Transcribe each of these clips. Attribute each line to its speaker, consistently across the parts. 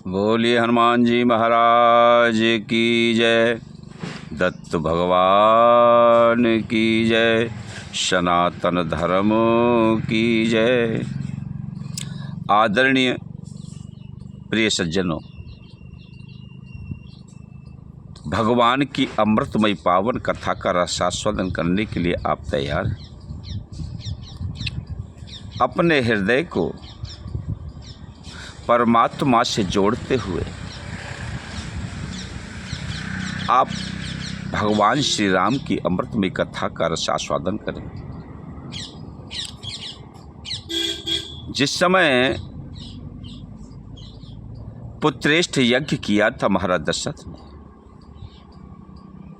Speaker 1: बोलिए हनुमान जी महाराज की जय। दत्त भगवान की जय। सनातन धर्म की जय। आदरणीय प्रिय सज्जनों, भगवान की अमृतमयी पावन कथा का रसास्वादन करने के लिए आप तैयार हैं। अपने हृदय को परमात्मा से जोड़ते हुए आप भगवान श्री राम की अमृतमयी कथा का रसास्वादन करें। जिस समय पुत्रेष्ठ यज्ञ किया था महाराज दशरथ ने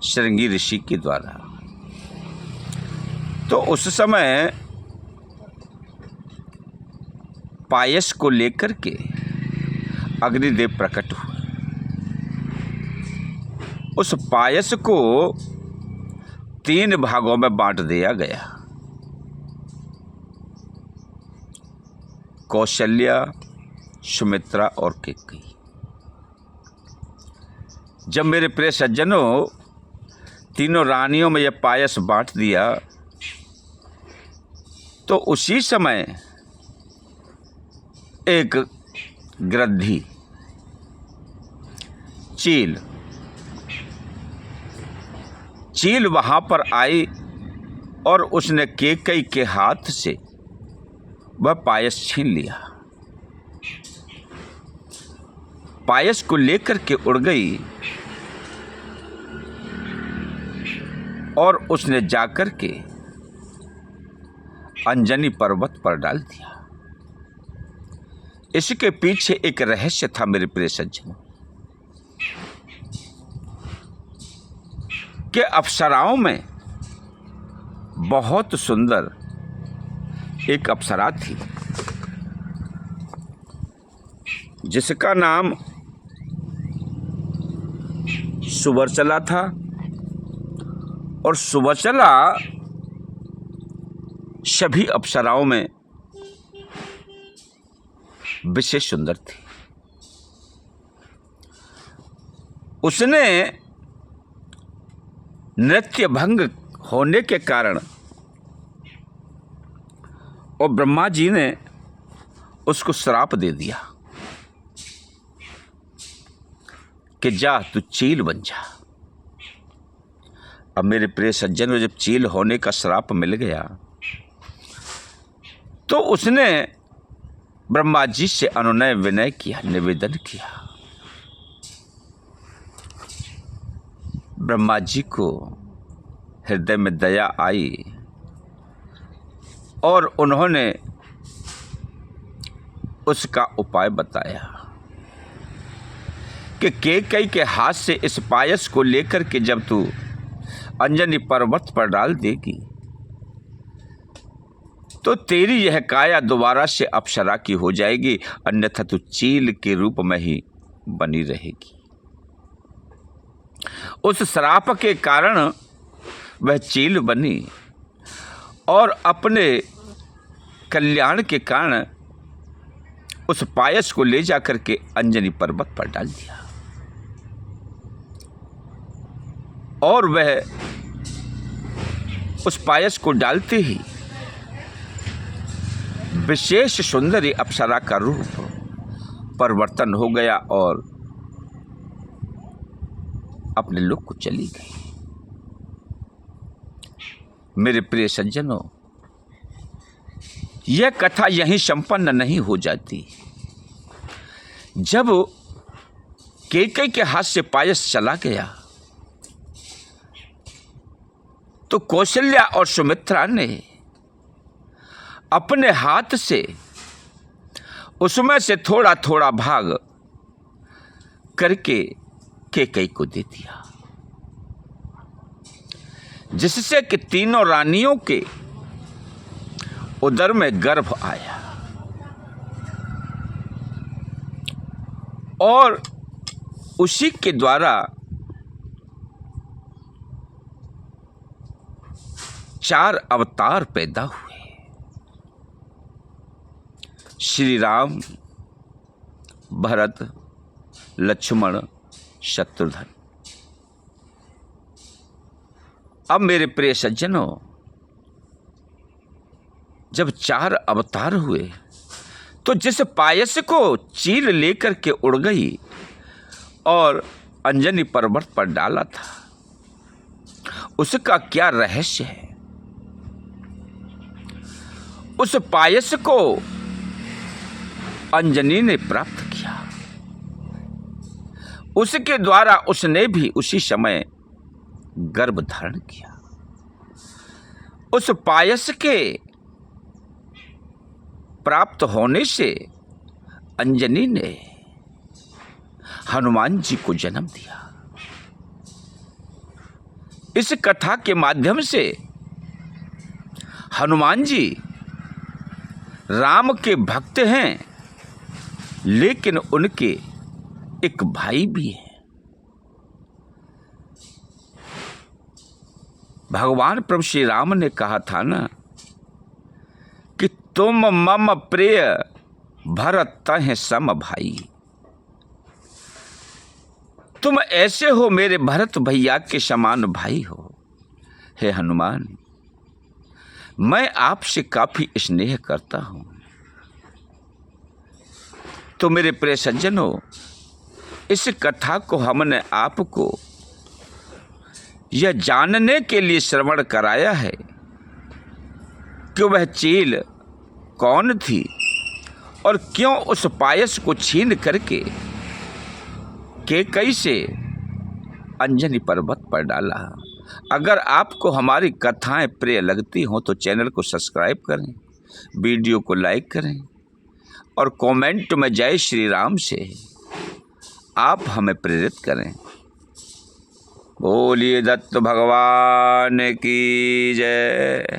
Speaker 1: श्रृंगी ऋषि के द्वारा, तो उस समय पायस को लेकर के अग्निदेव प्रकट हुए। उस पायस को 3 भागों में बांट दिया गया। कौशल्या, सुमित्रा और कैकेयी। जब मेरे प्रिय सज्जनों तीनों रानियों में यह पायस बांट दिया, तो उसी समय एक गृध्रि चील वहां पर आई और उसने कैकेयी के हाथ से वह पायस छीन लिया। पायस को लेकर के उड़ गई और उसने जाकर के अंजनी पर्वत पर डाल दिया। इसके पीछे एक रहस्य था मेरे प्रिय सज्जनों, कि अप्सराओं में बहुत सुंदर एक अप्सरा थी जिसका नाम सुवर्चला था। और सुवर्चला सभी अप्सराओं में विशेष सुंदर थी। उसने नृत्य भंग होने के कारण और ब्रह्मा जी ने उसको श्राप दे दिया कि जा तू चील बन जा। अब मेरे प्रिय सज्जनों, जब चील होने का श्राप मिल गया तो उसने ब्रह्मा जी से अनुनय विनय किया, निवेदन किया। ब्रह्मा जी को हृदय में दया आई और उन्होंने उसका उपाय बताया कि कैकेयी के हाथ से इस पायस को लेकर के जब तू अंजनी पर्वत पर डाल देगी तो तेरी यह काया दोबारा से अप्सरा की हो जाएगी, अन्यथा तू चील के रूप में ही बनी रहेगी। उस श्राप के कारण वह चील बनी और अपने कल्याण के कारण उस पायस को ले जाकर के अंजनी पर्वत पर डाल दिया। और वह उस पायस को डालते ही विशेष सुंदरी अप्सरा का रूप परिवर्तन हो गया और अपने लोक को चली गई। मेरे प्रिय सज्जनों, यह कथा यहीं संपन्न नहीं हो जाती। जब कैकेयी के हाथ से पायस चला गया तो कौशल्या और सुमित्रा ने अपने हाथ से उसमें से थोड़ा थोड़ा भाग करके कैकेयी को दे दिया, जिससे कि तीनों रानियों के उदर में गर्भ आया और उसी के द्वारा 4 अवतार पैदा हुए। श्री राम, भरत, लक्ष्मण शत्रुघ्न। अब मेरे प्रिय सज्जनों, जब 4 अवतार हुए तो जिस पायस को चील लेकर के उड़ गई और अंजनी पर्वत पर डाला था, उसका क्या रहस्य है? उस पायस को अंजनी ने प्राप्त किया, उसके द्वारा उसने भी उसी समय गर्भ धारण किया। उस पायस के प्राप्त होने से अंजनी ने हनुमान जी को जन्म दिया। इस कथा के माध्यम से हनुमान जी राम के भक्त हैं, लेकिन उनके एक भाई भी हैं। भगवान प्रभु श्री राम ने कहा था ना कि तुम मम प्रिय भरत तह सम भाई। तुम ऐसे हो मेरे भरत भैया के समान भाई हो। हे हनुमान, मैं आपसे काफी स्नेह करता हूं। तो मेरे प्रिय सज्जनों, इस कथा को हमने आपको यह जानने के लिए श्रवण कराया है कि वह चील कौन थी और क्यों उस पायस को छीन करके कैसे अंजनी पर्वत पर डाला। अगर आपको हमारी कथाएं प्रिय लगती हों तो चैनल को सब्सक्राइब करें, वीडियो को लाइक करें और कमेंट में जय श्री राम से आप हमें प्रेरित करें। बोलिए दत्त भगवान की जय।